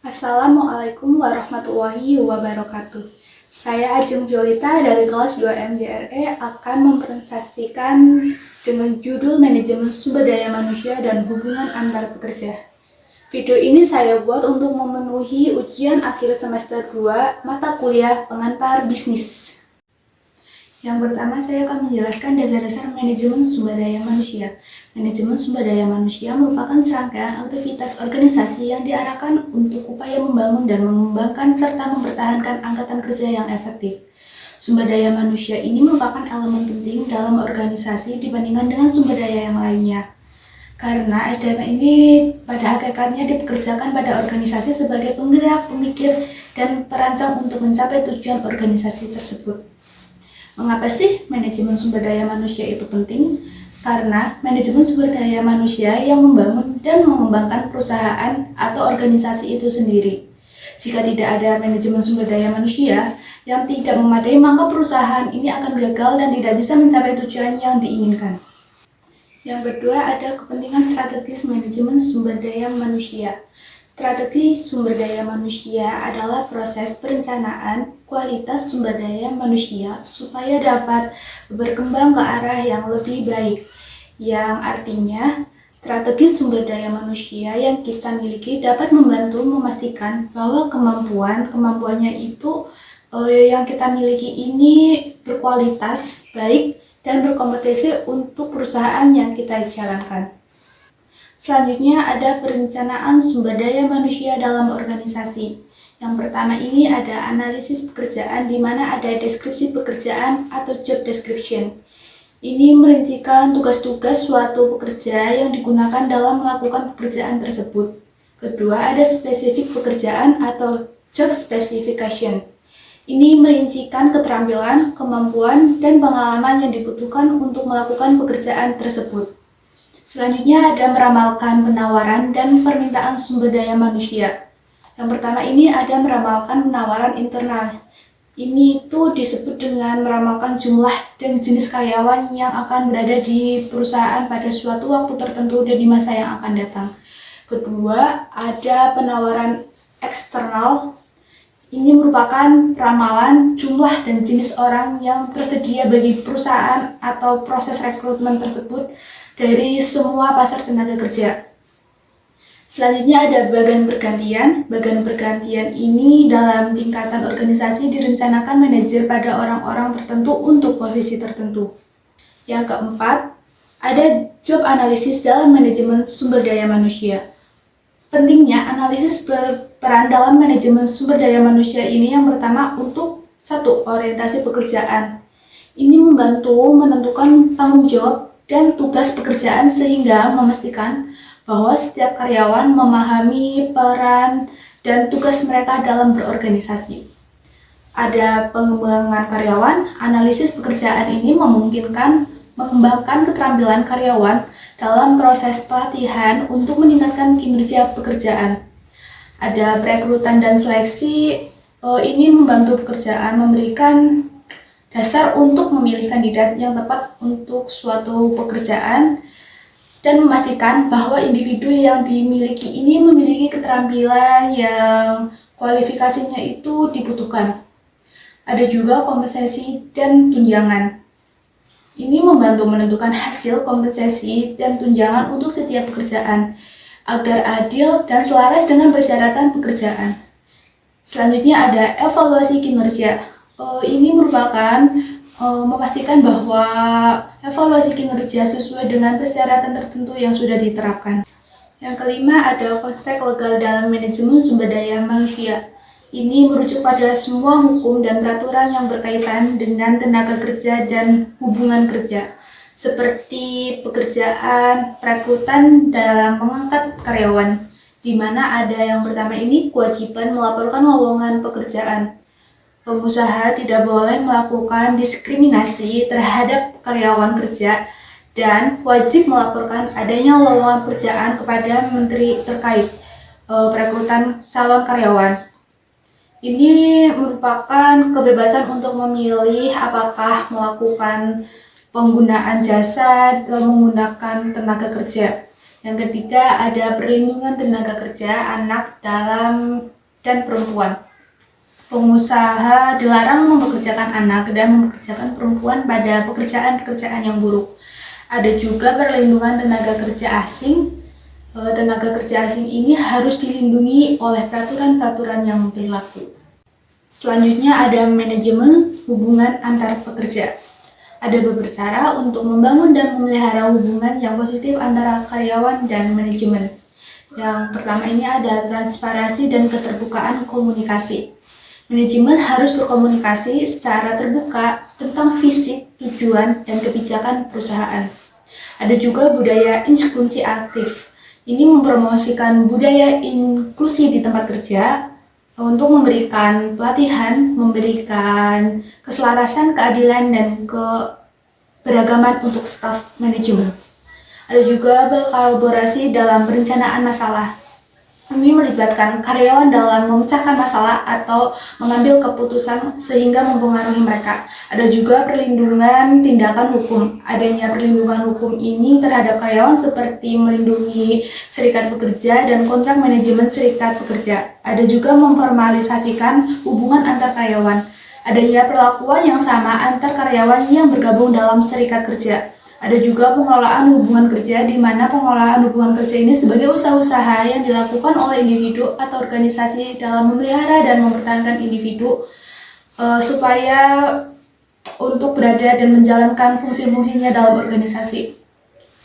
Assalamualaikum warahmatullahi wabarakatuh. Saya Ajeng Jolita dari kelas 2 MJRE akan mempresentasikan dengan judul Manajemen Sumber Daya Manusia dan Hubungan Antar Pekerja. Video ini saya buat untuk memenuhi ujian akhir semester 2 mata kuliah pengantar bisnis. Yang pertama, saya akan menjelaskan dasar-dasar manajemen sumber daya manusia. Manajemen sumber daya manusia merupakan serangkaian aktivitas organisasi yang diarahkan untuk upaya membangun dan mengembangkan serta mempertahankan angkatan kerja yang efektif. Sumber daya manusia ini merupakan elemen penting dalam organisasi dibandingkan dengan sumber daya yang lainnya. Karena SDM ini pada hakikatnya dipekerjakan pada organisasi sebagai penggerak, pemikir, dan perancang untuk mencapai tujuan organisasi tersebut. Mengapa sih manajemen sumber daya manusia itu penting? Karena manajemen sumber daya manusia yang membangun dan mengembangkan perusahaan atau organisasi itu sendiri. Jika tidak ada manajemen sumber daya manusia yang tidak memadai, maka perusahaan ini akan gagal dan tidak bisa mencapai tujuan yang diinginkan. Yang kedua, ada kepentingan strategis manajemen sumber daya manusia. Strategi sumber daya manusia adalah proses perencanaan kualitas sumber daya manusia supaya dapat berkembang ke arah yang lebih baik. Yang artinya, strategi sumber daya manusia yang kita miliki dapat membantu memastikan bahwa kemampuannya itu yang kita miliki ini berkualitas baik dan berkompetisi untuk perusahaan yang kita jalankan. Selanjutnya ada perencanaan sumber daya manusia dalam organisasi. Yang pertama ini ada analisis pekerjaan di mana ada deskripsi pekerjaan atau job description. Ini merincikan tugas-tugas suatu pekerja yang digunakan dalam melakukan pekerjaan tersebut. Kedua, ada spesifik pekerjaan atau job specification. Ini merincikan keterampilan, kemampuan, dan pengalaman yang dibutuhkan untuk melakukan pekerjaan tersebut. Selanjutnya ada meramalkan penawaran dan permintaan sumber daya manusia. Yang pertama ini ada meramalkan penawaran internal. Ini itu disebut dengan meramalkan jumlah dan jenis karyawan yang akan berada di perusahaan pada suatu waktu tertentu dan di masa yang akan datang. Kedua, ada penawaran eksternal. Ini merupakan ramalan jumlah dan jenis orang yang tersedia bagi perusahaan atau proses rekrutmen tersebut dari semua pasar tenaga kerja. Selanjutnya ada bagan pergantian. Bagan pergantian ini dalam tingkatan organisasi direncanakan manajer pada orang-orang tertentu untuk posisi tertentu. Yang keempat, ada job analisis dalam manajemen sumber daya manusia. Pentingnya analisis berperan dalam manajemen sumber daya manusia ini yang pertama untuk satu, orientasi pekerjaan. Ini membantu menentukan tanggung jawab dan tugas pekerjaan sehingga memastikan bahwa setiap karyawan memahami peran dan tugas mereka dalam berorganisasi. Ada pengembangan karyawan. Analisis pekerjaan ini memungkinkan mengembangkan keterampilan karyawan dalam proses pelatihan untuk meningkatkan kinerja pekerjaan. Ada perekrutan dan seleksi. Ini membantu pekerjaan memberikan dasar untuk memilih kandidat yang tepat untuk suatu pekerjaan dan memastikan bahwa individu yang dimiliki ini memiliki keterampilan yang kualifikasinya itu dibutuhkan. Ada juga kompensasi dan tunjangan. Ini membantu menentukan hasil kompensasi dan tunjangan untuk setiap pekerjaan agar adil dan selaras dengan persyaratan pekerjaan. Selanjutnya ada evaluasi kinerja. Ini merupakan memastikan bahwa evaluasi kinerja sesuai dengan persyaratan tertentu yang sudah diterapkan. Yang kelima ada konteks legal dalam manajemen sumber daya manusia. Ini merujuk pada semua hukum dan peraturan yang berkaitan dengan tenaga kerja dan hubungan kerja, seperti pekerjaan, perekrutan dalam mengangkat karyawan, di mana ada yang pertama ini kewajiban melaporkan lowongan pekerjaan. Pengusaha tidak boleh melakukan diskriminasi terhadap karyawan kerja dan wajib melaporkan adanya lowongan pekerjaan kepada menteri terkait perekrutan calon karyawan. Ini merupakan kebebasan untuk memilih apakah melakukan penggunaan jasa atau menggunakan tenaga kerja. Yang ketiga ada perlindungan tenaga kerja anak dalam dan perempuan. Pengusaha dilarang mempekerjakan anak dan mempekerjakan perempuan pada pekerjaan-pekerjaan yang buruk. Ada juga perlindungan tenaga kerja asing. Tenaga kerja asing ini harus dilindungi oleh peraturan-peraturan yang berlaku. Selanjutnya ada manajemen hubungan antar pekerja. Ada beberapa cara untuk membangun dan memelihara hubungan yang positif antara karyawan dan manajemen. Yang pertama ini ada transparansi dan keterbukaan komunikasi. Manajemen harus berkomunikasi secara terbuka tentang visi, tujuan, dan kebijakan perusahaan. Ada juga budaya inklusi aktif. Ini mempromosikan budaya inklusi di tempat kerja untuk memberikan pelatihan, memberikan keselarasan, keadilan, dan keberagaman untuk staf manajemen. Ada juga berkolaborasi dalam perencanaan masalah. Ini melibatkan karyawan dalam memecahkan masalah atau mengambil keputusan sehingga mempengaruhi mereka. Ada juga perlindungan tindakan hukum. Adanya perlindungan hukum ini terhadap karyawan seperti melindungi serikat pekerja dan kontrak manajemen serikat pekerja. Ada juga memformalisasikan hubungan antar karyawan. Adanya perlakuan yang sama antar karyawan yang bergabung dalam serikat kerja. Ada juga pengelolaan hubungan kerja, di mana pengelolaan hubungan kerja ini sebagai usaha-usaha yang dilakukan oleh individu atau organisasi dalam memelihara dan mempertahankan individu supaya untuk berada dan menjalankan fungsi-fungsinya dalam organisasi.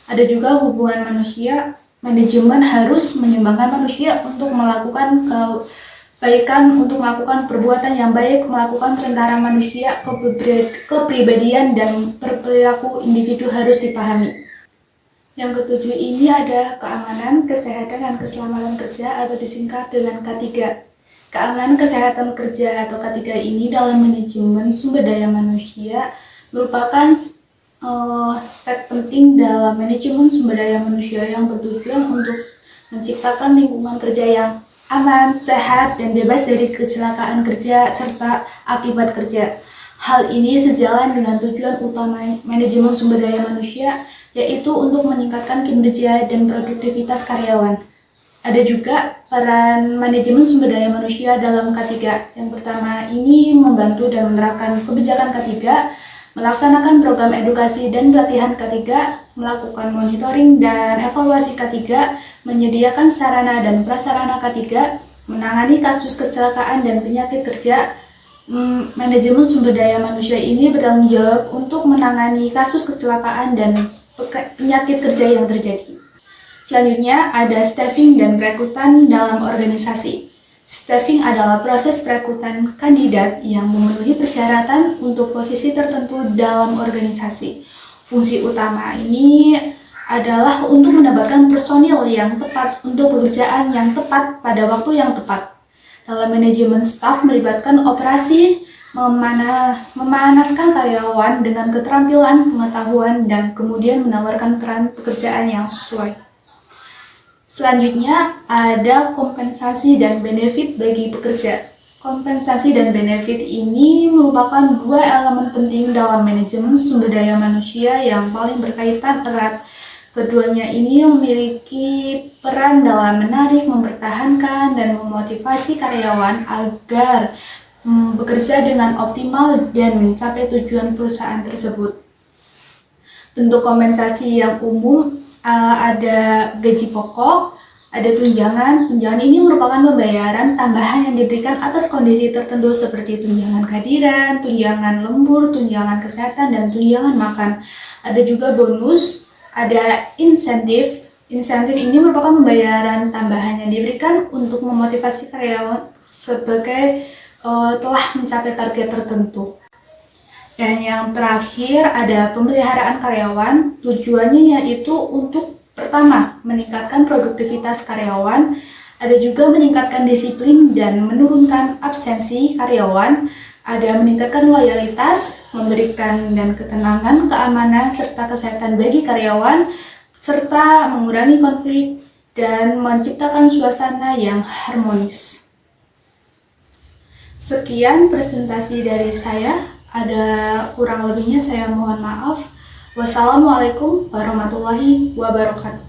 Ada juga hubungan manusia, manajemen harus menyumbangkan manusia untuk melakukan kebaikan, untuk melakukan perbuatan yang baik, melakukan perantara manusia, kepribadian, dan perilaku individu harus dipahami. Yang ketujuh ini ada keamanan, kesehatan, dan keselamatan kerja atau disingkat dengan K3. Keamanan kesehatan kerja atau K3 ini dalam manajemen sumber daya manusia merupakan aspek penting dalam manajemen sumber daya manusia yang bertujuan untuk menciptakan lingkungan kerja yang aman, sehat, dan bebas dari kecelakaan kerja serta akibat kerja. Hal ini sejalan dengan tujuan utama manajemen sumber daya manusia, yaitu untuk meningkatkan kinerja dan produktivitas karyawan. Ada juga peran manajemen sumber daya manusia dalam K3. Yang pertama ini membantu dan menerapkan kebijakan K3, melaksanakan program edukasi dan pelatihan K3, melakukan monitoring dan evaluasi K3, menyediakan sarana dan prasarana K3, menangani kasus kecelakaan dan penyakit kerja. Manajemen sumber daya manusia ini bertanggung jawab untuk menangani kasus kecelakaan dan penyakit kerja yang terjadi. Selanjutnya ada staffing dan perekrutan dalam organisasi. Staffing adalah proses perekrutan kandidat yang memenuhi persyaratan untuk posisi tertentu dalam organisasi. Fungsi utama ini adalah untuk mendapatkan personil yang tepat untuk pekerjaan yang tepat pada waktu yang tepat. Dalam manajemen staf melibatkan operasi memanaskan karyawan dengan keterampilan, pengetahuan, dan kemudian menawarkan peran pekerjaan yang sesuai. Selanjutnya ada kompensasi dan benefit bagi pekerja. Kompensasi dan benefit ini merupakan dua elemen penting dalam manajemen sumber daya manusia yang paling berkaitan erat. Keduanya ini memiliki peran dalam menarik, mempertahankan, dan memotivasi karyawan agar bekerja dengan optimal dan mencapai tujuan perusahaan tersebut. Bentuk kompensasi yang umum ada gaji pokok, ada tunjangan. Tunjangan ini merupakan pembayaran tambahan yang diberikan atas kondisi tertentu seperti tunjangan kehadiran, tunjangan lembur, tunjangan kesehatan, dan tunjangan makan. Ada juga bonus, ada insentif. Insentif ini merupakan pembayaran tambahan yang diberikan untuk memotivasi karyawan sebagai telah mencapai target tertentu. Dan yang terakhir ada pemeliharaan karyawan. Tujuannya yaitu untuk pertama, meningkatkan produktivitas karyawan. Ada juga meningkatkan disiplin dan menurunkan absensi karyawan. Ada meningkatkan loyalitas, memberikan dan ketenangan, keamanan, serta kesehatan bagi karyawan, serta mengurangi konflik dan menciptakan suasana yang harmonis. Sekian presentasi dari saya. Ada kurang lebihnya saya mohon maaf. Wassalamualaikum warahmatullahi wabarakatuh.